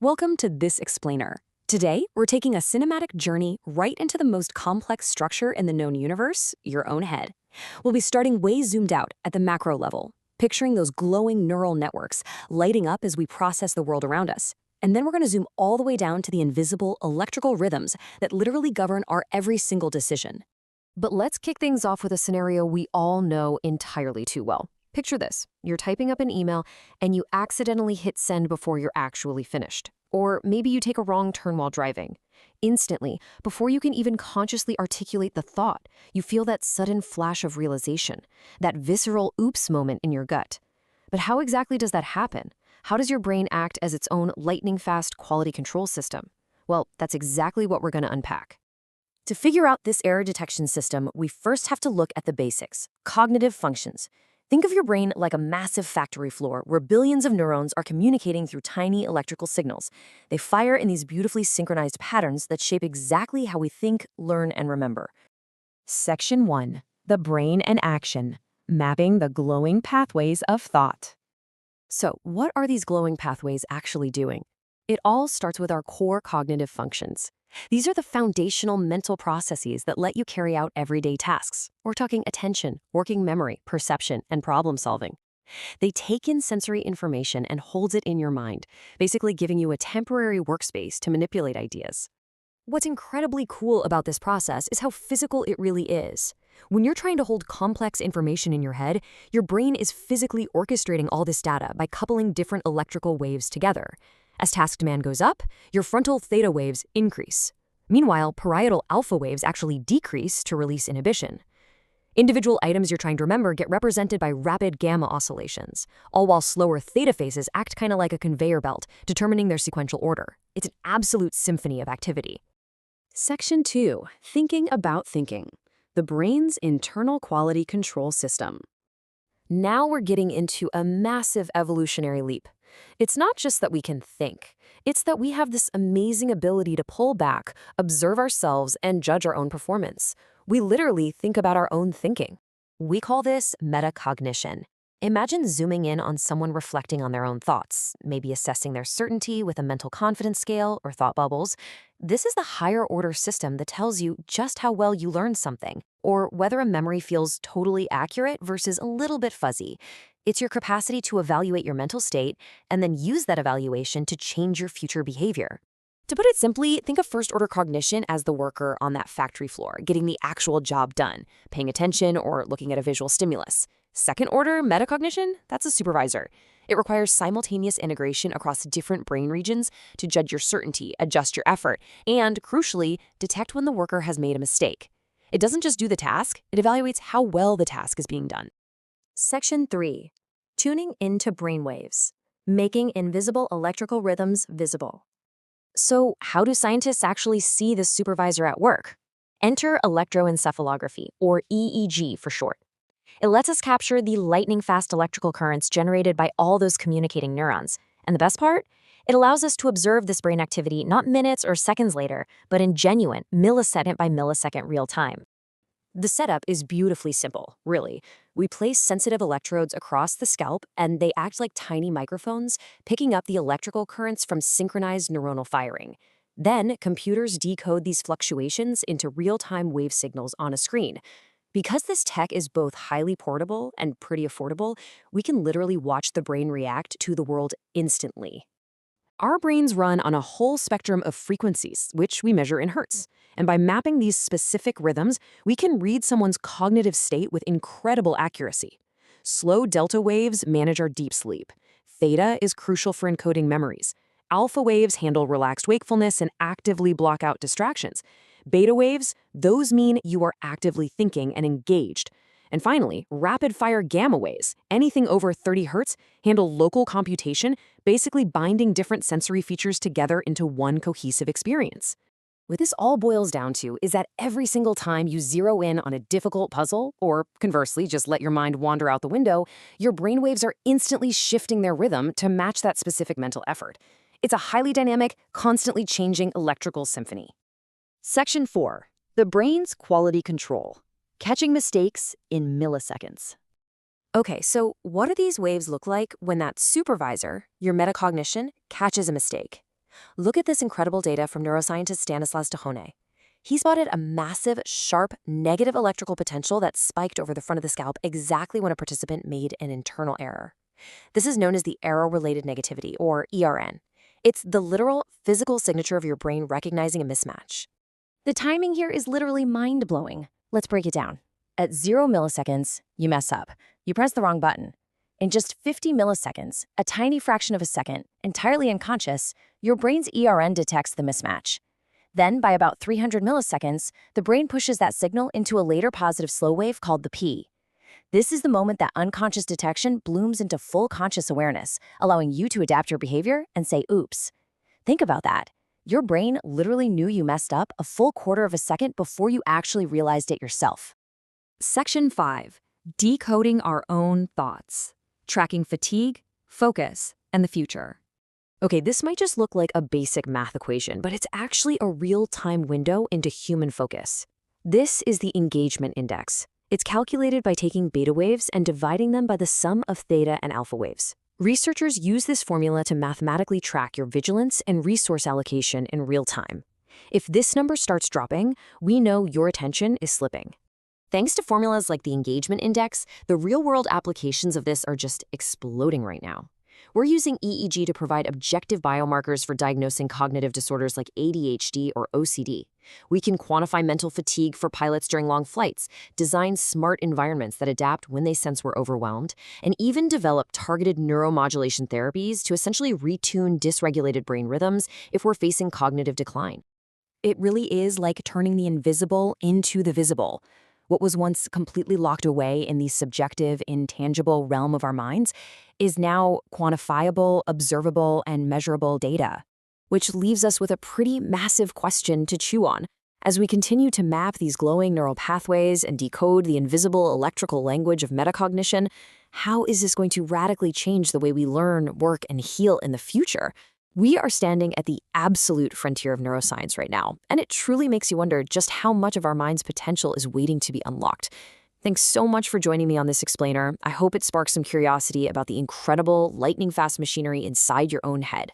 Welcome to This Explainer. Today, we're taking a cinematic journey right into the most complex structure in the known universe, your own head. We'll be starting way zoomed out at the macro level, picturing those glowing neural networks lighting up as we process the world around us. And then we're going to zoom all the way down to the invisible electrical rhythms that literally govern our every single decision. But let's kick things off with a scenario we all know entirely too well. Picture this. You're typing up an email and you accidentally hit send before you're actually finished. Or maybe you take a wrong turn while driving. Instantly, before you can even consciously articulate the thought, you feel that sudden flash of realization, that visceral oops moment in your gut. But how exactly does that happen? How does your brain act as its own lightning-fast quality control system? Well, that's exactly what we're going to unpack. To figure out this error detection system, we first have to look at the basics, cognitive functions. Think of your brain like a massive factory floor where billions of neurons are communicating through tiny electrical signals. They fire in these beautifully synchronized patterns that shape exactly how we think, learn, and remember. Section 1. The brain and action. Mapping the glowing pathways of thought. So, what are these glowing pathways actually doing? It all starts with our core cognitive functions. These are the foundational mental processes that let you carry out everyday tasks. We're talking attention, working memory, perception, and problem solving. They take in sensory information and holds it in your mind, basically giving you a temporary workspace to manipulate ideas. What's incredibly cool about this process is how physical it really is. When you're trying to hold complex information in your head, your brain is physically orchestrating all this data by coupling different electrical waves together. As task demand goes up, your frontal theta waves increase. Meanwhile, parietal alpha waves actually decrease to release inhibition. Individual items you're trying to remember get represented by rapid gamma oscillations, all while slower theta phases act kind of like a conveyor belt, determining their sequential order. It's an absolute symphony of activity. Section 2. Thinking about thinking. The brain's internal quality control system. Now we're getting into a massive evolutionary leap. It's not just that we can think. It's that we have this amazing ability to pull back, observe ourselves, and judge our own performance. We literally think about our own thinking. We call this metacognition. Imagine zooming in on someone reflecting on their own thoughts, maybe assessing their certainty with a mental confidence scale or thought bubbles. This is the higher order system that tells you just how well you learned something, or whether a memory feels totally accurate versus a little bit fuzzy. It's your capacity to evaluate your mental state and then use that evaluation to change your future behavior. To put it simply, think of first-order cognition as the worker on that factory floor, getting the actual job done, paying attention or looking at a visual stimulus. Second-order metacognition, that's a supervisor. It requires simultaneous integration across different brain regions to judge your certainty, adjust your effort, and, crucially, detect when the worker has made a mistake. It doesn't just do the task, it evaluates how well the task is being done. Section 3. Tuning into brainwaves. Making invisible electrical rhythms visible. So, how do scientists actually see this supervisor at work? Enter electroencephalography, or EEG for short. It lets us capture the lightning-fast electrical currents generated by all those communicating neurons. And the best part? It allows us to observe this brain activity not minutes or seconds later, but in genuine, millisecond by millisecond real time. The setup is beautifully simple, really. We place sensitive electrodes across the scalp, and they act like tiny microphones, picking up the electrical currents from synchronized neuronal firing. Then, computers decode these fluctuations into real-time wave signals on a screen. Because this tech is both highly portable and pretty affordable, we can literally watch the brain react to the world instantly. Our brains run on a whole spectrum of frequencies, which we measure in hertz. And by mapping these specific rhythms, we can read someone's cognitive state with incredible accuracy. Slow delta waves manage our deep sleep. Theta is crucial for encoding memories. Alpha waves handle relaxed wakefulness and actively block out distractions. Beta waves, those mean you are actively thinking and engaged. And finally, rapid-fire gamma waves, anything over 30 hertz, handle local computation, basically binding different sensory features together into one cohesive experience. What this all boils down to is that every single time you zero in on a difficult puzzle, or conversely, just let your mind wander out the window, your brainwaves are instantly shifting their rhythm to match that specific mental effort. It's a highly dynamic, constantly changing electrical symphony. Section 4. The brain's quality control. Catching mistakes in milliseconds. Okay, so what do these waves look like when that supervisor, your metacognition, catches a mistake? Look at this incredible data from neuroscientist Stanislas Dehaene. He spotted a massive, sharp, negative electrical potential that spiked over the front of the scalp exactly when a participant made an internal error. This is known as the error-related negativity, or ERN. It's the literal, physical signature of your brain recognizing a mismatch. The timing here is literally mind-blowing. Let's break it down. At 0 milliseconds, you mess up. You press the wrong button. In just 50 milliseconds, a tiny fraction of a second, entirely unconscious, your brain's ERN detects the mismatch. Then, by about 300 milliseconds, the brain pushes that signal into a later positive slow wave called the P. This is the moment that unconscious detection blooms into full conscious awareness, allowing you to adapt your behavior and say, oops. Think about that. Your brain literally knew you messed up a full quarter of a second before you actually realized it yourself. Section 5. Decoding our own thoughts. Tracking fatigue, focus, and the future. Okay, this might just look like a basic math equation, but it's actually a real-time window into human focus. This is the engagement index. It's calculated by taking beta waves and dividing them by the sum of theta and alpha waves. Researchers use this formula to mathematically track your vigilance and resource allocation in real time. If this number starts dropping, we know your attention is slipping. Thanks to formulas like the engagement index, the real-world applications of this are just exploding right now. We're using EEG to provide objective biomarkers for diagnosing cognitive disorders like ADHD or OCD. We can quantify mental fatigue for pilots during long flights, design smart environments that adapt when they sense we're overwhelmed, and even develop targeted neuromodulation therapies to essentially retune dysregulated brain rhythms if we're facing cognitive decline. It really is like turning the invisible into the visible. What was once completely locked away in the subjective, intangible realm of our minds is now quantifiable, observable, and measurable data, which leaves us with a pretty massive question to chew on. As we continue to map these glowing neural pathways and decode the invisible electrical language of metacognition, how is this going to radically change the way we learn, work, and heal in the future? We are standing at the absolute frontier of neuroscience right now, and it truly makes you wonder just how much of our mind's potential is waiting to be unlocked. Thanks so much for joining me on this explainer. I hope it sparks some curiosity about the incredible, lightning-fast machinery inside your own head.